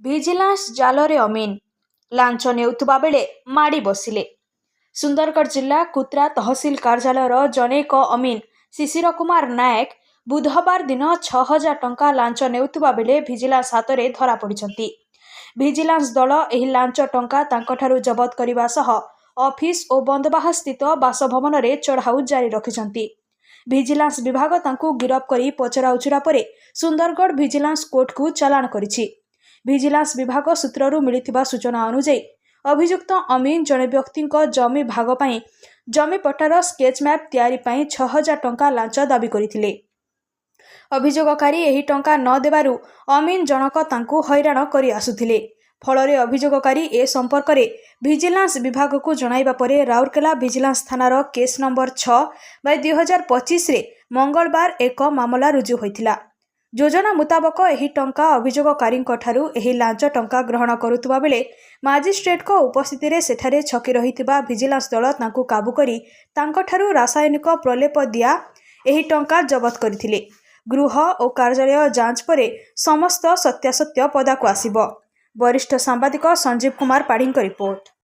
Vigilance ଜାଲରେ ଅମିନ ଲାଞ୍ଚ ନେଉଥିବା ବେଳେ ମାଡ଼ି ବସିଲେ। ସୁନ୍ଦରଗଡ଼ ଜିଲ୍ଲା କୁତ୍ରା ତହସିଲ କାର୍ଯ୍ୟାଳୟର ଜନୈକ ଅମିନ ଶିଶିର କୁମାର ନାୟକ ବୁଧବାର ଦିନ 6,000 ଟଙ୍କା ଲାଞ୍ଚ ନେଉଥିବା ବେଳେ ଭିଜିଲାନ୍ସ ହାତରେ ଧରାପଡ଼ିଛନ୍ତି। ଭିଜିଲାନ୍ସ ଦଳ ଏହି ଲାଞ୍ଚ ଟଙ୍କା ତାଙ୍କଠାରୁ ଜବତ କରିବା ସହ ଅଫିସ ଓ ବନ୍ଦବାହାସ୍ଥିତ ବାସଭବନରେ ଚଢ଼ାଉ ଜାରି ରଖିଛନ୍ତି। ଭିଜିଲାନ୍ସ ବିଭାଗ ତାଙ୍କୁ ଗିରଫ କରି ପଚରାଉଚରା ପରେ ସୁନ୍ଦରଗଡ଼ ଭିଜିଲାନ୍ସ କୋର୍ଟକୁ ଚାଲାଣ କରିଛି। ଭିଜିଲାନ୍ସ ବିଭାଗ ସୂତ୍ରରୁ ମିଳିଥିବା ସୂଚନା ଅନୁଯାୟୀ ଅଭିଯୁକ୍ତ ଅମିନ ଜଣେ ବ୍ୟକ୍ତିଙ୍କ ଜମି ଭାଗ ପାଇଁ ଜମି ପଟ୍ଟାର ସ୍କେଚ ମ୍ୟାପ୍ ତିଆରି ପାଇଁ 6,000 ଟଙ୍କା ଲାଞ୍ଚ ଦାବି କରିଥିଲେ। ଅଭିଯୋଗକାରୀ ଏହି ଟଙ୍କା ନ ଦେବାରୁ ଅମିନ ଜଣକ ତାଙ୍କୁ ହଇରାଣ କରି ଆସୁଥିଲେ। ଫଳରେ ଅଭିଯୋଗକାରୀ ଏ ସମ୍ପର୍କରେ ଭିଜିଲାନ୍ସ ବିଭାଗକୁ ଜଣାଇବା ପରେ ରାଉରକେଲା ଭିଜିଲାନ୍ସ ଥାନାର କେସ୍ ନମ୍ବର 6/2025ରେ ମଙ୍ଗଳବାର ଏକ ମାମଲା ରୁଜୁ ହୋଇଥିଲା। ଯୋଜନା ମୁତାବକ ଏହି ଟଙ୍କା ଅଭିଯୋଗକାରୀଙ୍କଠାରୁ ଏହି ଲାଞ୍ଚ ଟଙ୍କା ଗ୍ରହଣ କରୁଥିବା ବେଳେ ମାଜିଷ୍ଟ୍ରେଟଙ୍କ ଉପସ୍ଥିତିରେ ସେଠାରେ ଛକି ରହିଥିବା ଭିଜିଲାନ୍ସ ଦଳ ତାଙ୍କୁ କାବୁ କରି ତାଙ୍କଠାରୁ ରାସାୟନିକ ପ୍ରଲେପ ଦିଆ ଏହି ଟଙ୍କା ଜବତ କରିଥିଲେ। ଗୃହ ଓ କାର୍ଯ୍ୟାଳୟ ଯାଞ୍ଚ ପରେ ସମସ୍ତ ସତ୍ୟାସତ୍ୟ ପଦାକୁ ଆସିବ। ବରିଷ୍ଠ ସାମ୍ବାଦିକ ସଞ୍ଜୀବ କୁମାର ପାଢ଼ୀଙ୍କ ରିପୋର୍ଟ।